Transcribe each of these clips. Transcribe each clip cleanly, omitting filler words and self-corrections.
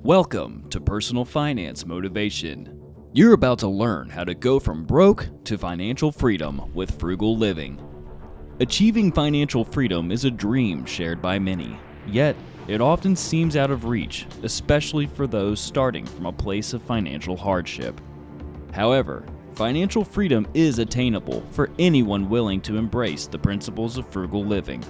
Welcome to Personal Finance Motivation. You're about to learn how to go from broke to financial freedom with frugal living. Achieving financial freedom is a dream shared by many, yet it often seems out of reach, especially for those starting from a place of financial hardship. However, financial freedom is attainable for anyone willing to embrace the principles of frugal living.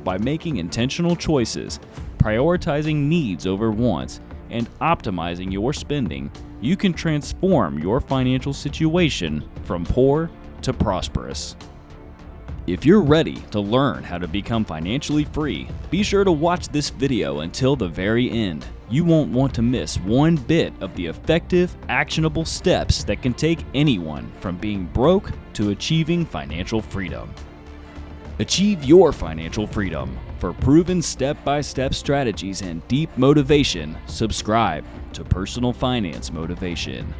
By making intentional choices, prioritizing needs over wants, and optimizing your spending, you can transform your financial situation from poor to prosperous. If you're ready to learn how to become financially free, be sure to watch this video until the very end. You won't want to miss one bit of the effective, actionable steps that can take anyone from being broke to achieving financial freedom. Achieve your financial freedom. For proven step-by-step strategies and deep motivation, subscribe to Personal Finance Motivation.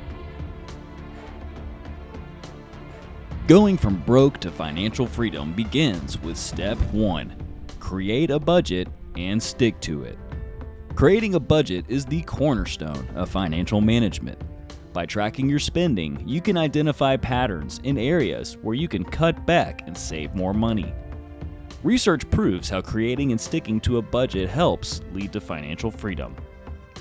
Going from broke to financial freedom begins with step 1. Create a budget and stick to it. Creating a budget is the cornerstone of financial management. By tracking your spending, you can identify patterns in areas where you can cut back and save more money. Research proves how creating and sticking to a budget helps lead to financial freedom.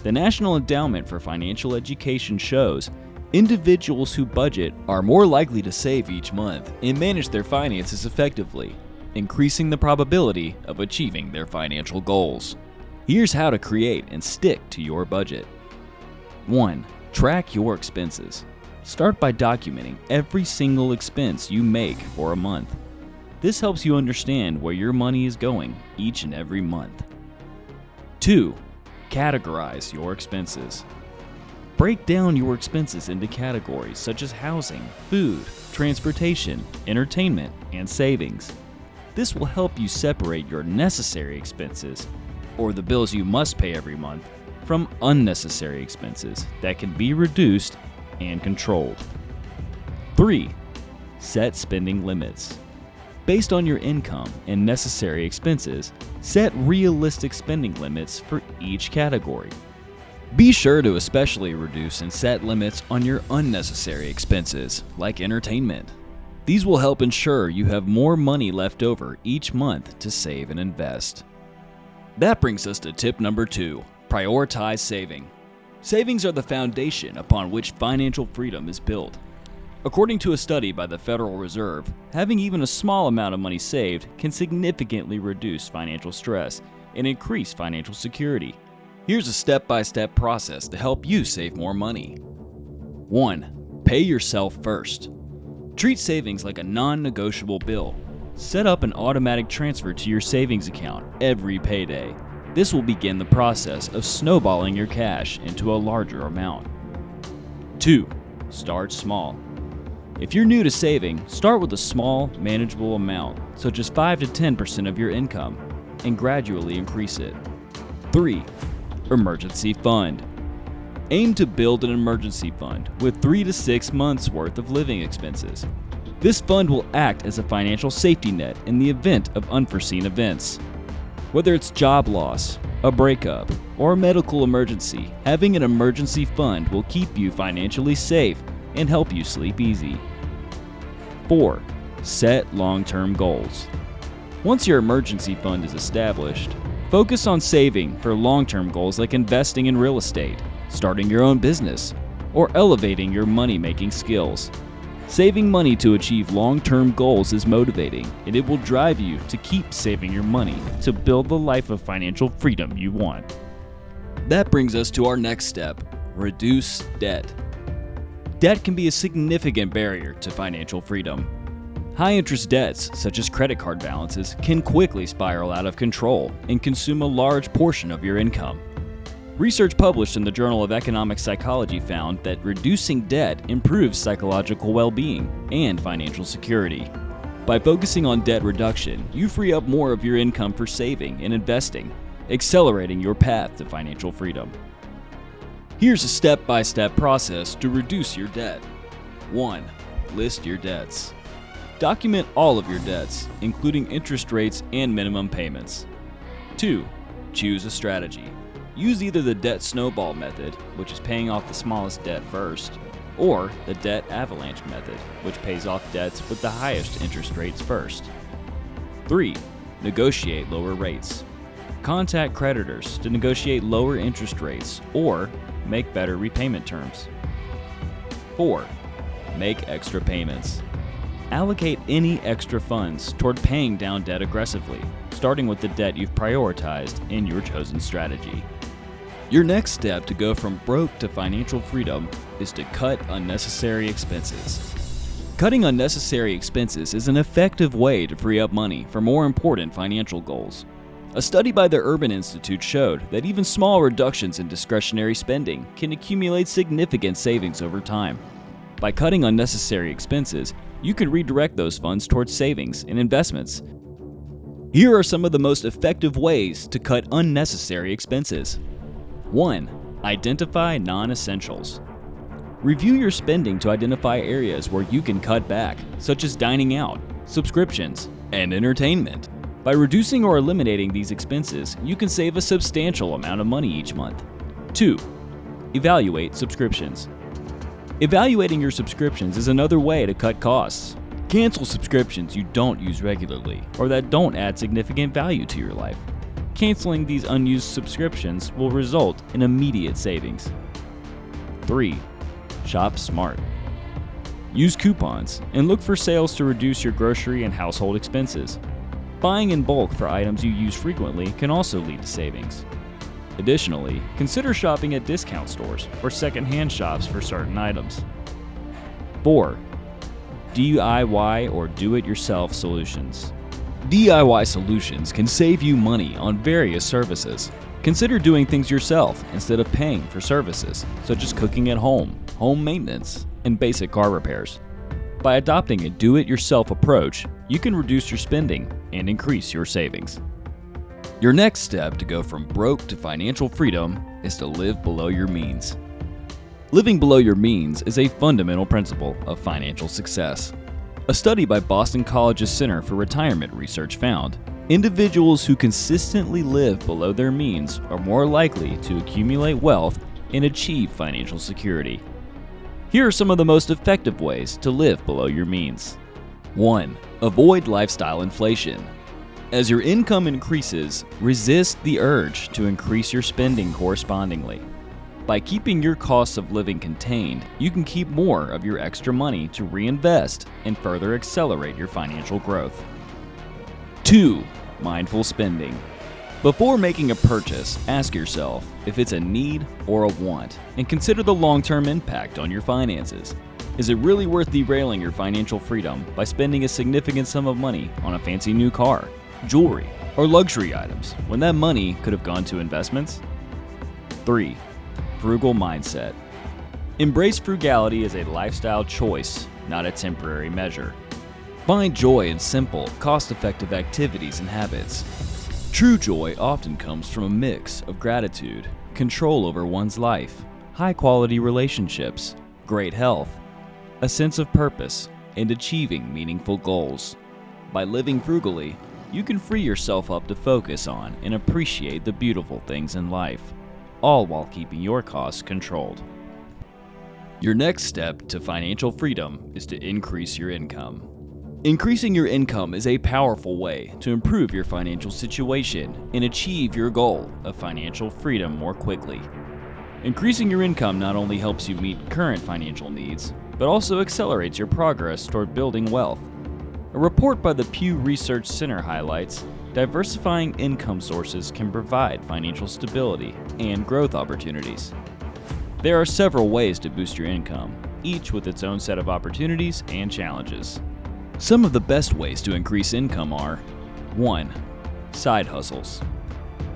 The National Endowment for Financial Education shows individuals who budget are more likely to save each month and manage their finances effectively, increasing the probability of achieving their financial goals. Here's how to create and stick to your budget. 1. Track your expenses. Start by documenting every single expense you make for a month. This helps you understand where your money is going each and every month. 2. Categorize your expenses. Break down your expenses into categories such as housing, food, transportation, entertainment, and savings. This will help you separate your necessary expenses, or the bills you must pay every month, from unnecessary expenses that can be reduced and controlled. 3. Set spending limits. Based on your income and necessary expenses, set realistic spending limits for each category. Be sure to especially reduce and set limits on your unnecessary expenses, like entertainment. These will help ensure you have more money left over each month to save and invest. That brings us to tip number 2, prioritize saving. Savings are the foundation upon which financial freedom is built. According to a study by the Federal Reserve, having even a small amount of money saved can significantly reduce financial stress and increase financial security. Here's a step-by-step process to help you save more money. 1. Pay yourself first. Treat savings like a non-negotiable bill. Set up an automatic transfer to your savings account every payday. This will begin the process of snowballing your cash into a larger amount. 2. Start small. If you're new to saving, start with a small, manageable amount, such as 5 to 10% of your income, and gradually increase it. 3. Emergency fund. Aim to build an emergency fund with 3 to 6 months worth of living expenses. This fund will act as a financial safety net in the event of unforeseen events. Whether it's job loss, a breakup, or a medical emergency, having an emergency fund will keep you financially safe and help you sleep easy. 4. Set long-term goals. Once your emergency fund is established, focus on saving for long-term goals like investing in real estate, starting your own business, or elevating your money-making skills. Saving money to achieve long-term goals is motivating, and it will drive you to keep saving your money to build the life of financial freedom you want. That brings us to our next step, reduce debt. Debt can be a significant barrier to financial freedom. High-interest debts, such as credit card balances, can quickly spiral out of control and consume a large portion of your income. Research published in the Journal of Economic Psychology found that reducing debt improves psychological well-being and financial security. By focusing on debt reduction, you free up more of your income for saving and investing, accelerating your path to financial freedom. Here's a step-by-step process to reduce your debt. 1. List your debts. Document all of your debts, including interest rates and minimum payments. 2. Choose a strategy. Use either the debt snowball method, which is paying off the smallest debt first, or the debt avalanche method, which pays off debts with the highest interest rates first. 3. Negotiate lower rates. Contact creditors to negotiate lower interest rates or make better repayment terms. 4. Make extra payments. Allocate any extra funds toward paying down debt aggressively, starting with the debt you've prioritized in your chosen strategy. Your next step to go from broke to financial freedom is to cut unnecessary expenses. Cutting unnecessary expenses is an effective way to free up money for more important financial goals. A study by the Urban Institute showed that even small reductions in discretionary spending can accumulate significant savings over time. By cutting unnecessary expenses, you can redirect those funds towards savings and investments. Here are some of the most effective ways to cut unnecessary expenses. 1. Identify non-essentials. Review your spending to identify areas where you can cut back, such as dining out, subscriptions, and entertainment. By reducing or eliminating these expenses, you can save a substantial amount of money each month. 2. Evaluate subscriptions. Evaluating your subscriptions is another way to cut costs. Cancel subscriptions you don't use regularly or that don't add significant value to your life. Canceling these unused subscriptions will result in immediate savings. 3. Shop smart. Use coupons and look for sales to reduce your grocery and household expenses. Buying in bulk for items you use frequently can also lead to savings. Additionally, consider shopping at discount stores or second-hand shops for certain items. 4. DIY or do-it-yourself solutions. DIY solutions can save you money on various services. Consider doing things yourself instead of paying for services, such as cooking at home, home maintenance, and basic car repairs. By adopting a do-it-yourself approach, you can reduce your spending and increase your savings. Your next step to go from broke to financial freedom is to live below your means. Living below your means is a fundamental principle of financial success. A study by Boston College's Center for Retirement Research found individuals who consistently live below their means are more likely to accumulate wealth and achieve financial security. Here are some of the most effective ways to live below your means. 1. Avoid lifestyle inflation. As your income increases, resist the urge to increase your spending correspondingly. By keeping your costs of living contained, you can keep more of your extra money to reinvest and further accelerate your financial growth. 2. Mindful spending. Before making a purchase, ask yourself if it's a need or a want, and consider the long-term impact on your finances. Is it really worth derailing your financial freedom by spending a significant sum of money on a fancy new car, jewelry, or luxury items when that money could have gone to investments? 3. Frugal mindset. Embrace frugality as a lifestyle choice, not a temporary measure. Find joy in simple, cost-effective activities and habits. True joy often comes from a mix of gratitude, control over one's life, high-quality relationships, great health, a sense of purpose, and achieving meaningful goals. By living frugally, you can free yourself up to focus on and appreciate the beautiful things in life, all while keeping your costs controlled. Your next step to financial freedom is to increase your income. Increasing your income is a powerful way to improve your financial situation and achieve your goal of financial freedom more quickly. Increasing your income not only helps you meet current financial needs, but also accelerates your progress toward building wealth. A report by the Pew Research Center highlights diversifying income sources can provide financial stability and growth opportunities. There are several ways to boost your income, each with its own set of opportunities and challenges. Some of the best ways to increase income are: 1. Side hustles.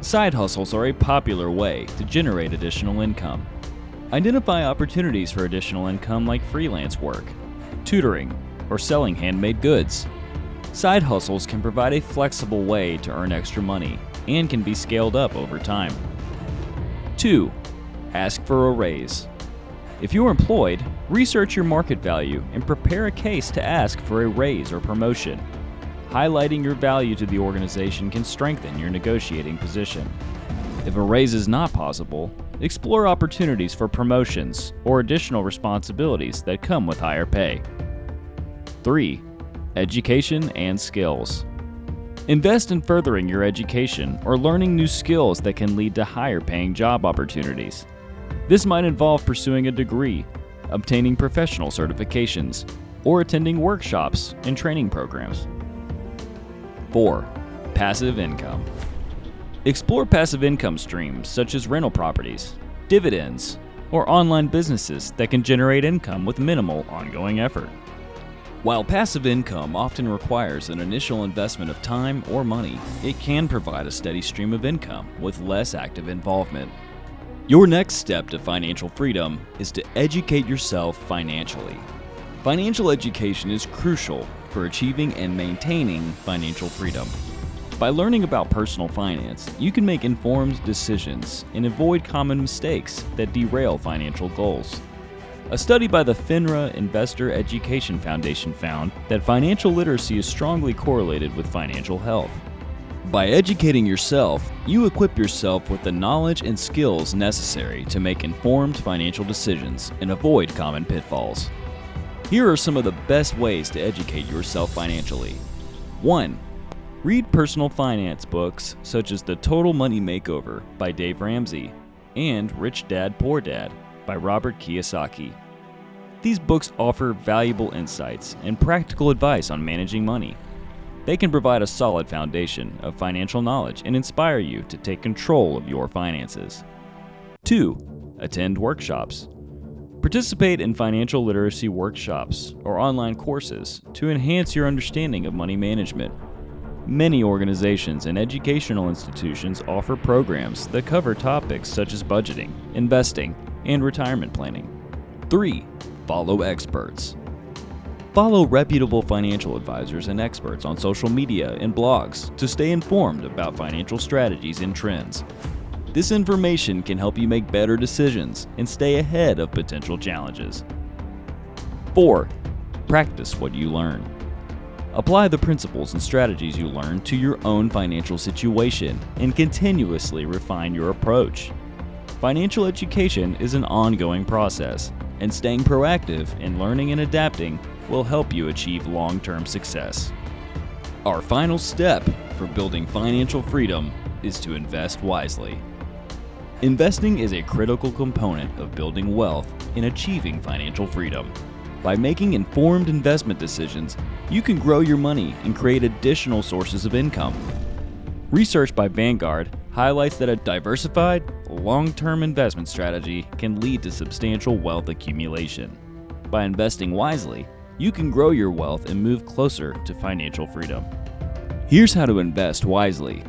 Side hustles are a popular way to generate additional income. Identify opportunities for additional income like freelance work, tutoring, or selling handmade goods. Side hustles can provide a flexible way to earn extra money and can be scaled up over time. 2. Ask for a raise. If you're employed, research your market value and prepare a case to ask for a raise or promotion. Highlighting your value to the organization can strengthen your negotiating position. If a raise is not possible, explore opportunities for promotions or additional responsibilities that come with higher pay. 3. Education and skills. Invest in furthering your education or learning new skills that can lead to higher paying job opportunities. This might involve pursuing a degree, obtaining professional certifications, or attending workshops and training programs. 4. Passive income. Explore passive income streams such as rental properties, dividends, or online businesses that can generate income with minimal ongoing effort. While passive income often requires an initial investment of time or money, it can provide a steady stream of income with less active involvement. Your next step to financial freedom is to educate yourself financially. Financial education is crucial for achieving and maintaining financial freedom. By learning about personal finance, you can make informed decisions and avoid common mistakes that derail financial goals. A study by the FINRA Investor Education Foundation found that financial literacy is strongly correlated with financial health. By educating yourself, you equip yourself with the knowledge and skills necessary to make informed financial decisions and avoid common pitfalls. Here are some of the best ways to educate yourself financially. 1. Read personal finance books such as The Total Money Makeover by Dave Ramsey and Rich Dad Poor Dad by Robert Kiyosaki. These books offer valuable insights and practical advice on managing money. They can provide a solid foundation of financial knowledge and inspire you to take control of your finances. 2. Attend workshops. Participate in financial literacy workshops or online courses to enhance your understanding of money management. Many organizations and educational institutions offer programs that cover topics such as budgeting, investing, and retirement planning. 3. Follow experts. Follow reputable financial advisors and experts on social media and blogs to stay informed about financial strategies and trends. This information can help you make better decisions and stay ahead of potential challenges. 4. Practice what you learn. Apply the principles and strategies you learn to your own financial situation and continuously refine your approach. Financial education is an ongoing process, and staying proactive in learning and adapting will help you achieve long-term success. Our final step for building financial freedom is to invest wisely. Investing is a critical component of building wealth and achieving financial freedom. By making informed investment decisions, you can grow your money and create additional sources of income. Research by Vanguard highlights that a diversified, long-term investment strategy can lead to substantial wealth accumulation. By investing wisely, you can grow your wealth and move closer to financial freedom. Here's how to invest wisely.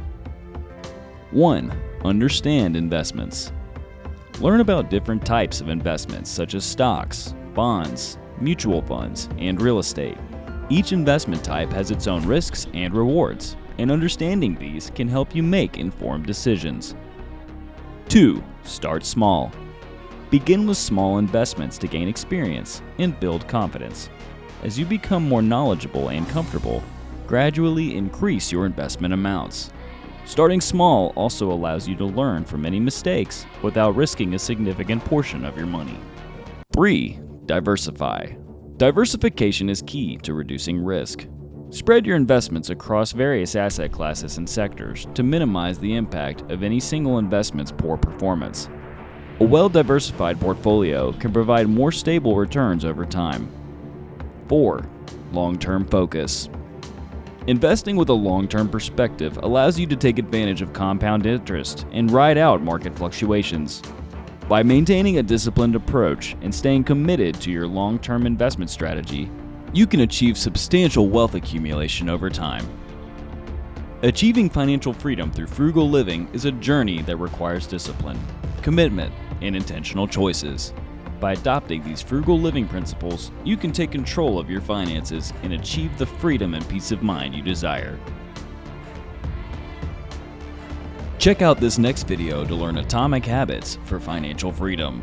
1. Understand investments. Learn about different types of investments such as stocks, bonds, mutual funds, and real estate. Each investment type has its own risks and rewards, and understanding these can help you make informed decisions. 2. Start small. Begin with small investments to gain experience and build confidence. As you become more knowledgeable and comfortable, gradually increase your investment amounts. Starting small also allows you to learn from any mistakes without risking a significant portion of your money. 3. Diversify. Diversification is key to reducing risk. Spread your investments across various asset classes and sectors to minimize the impact of any single investment's poor performance. A well-diversified portfolio can provide more stable returns over time. 4. Long-term focus. Investing with a long-term perspective allows you to take advantage of compound interest and ride out market fluctuations. By maintaining a disciplined approach and staying committed to your long-term investment strategy, you can achieve substantial wealth accumulation over time. Achieving financial freedom through frugal living is a journey that requires discipline, commitment, and intentional choices. By adopting these frugal living principles, you can take control of your finances and achieve the freedom and peace of mind you desire. Check out this next video to learn atomic habits for financial freedom.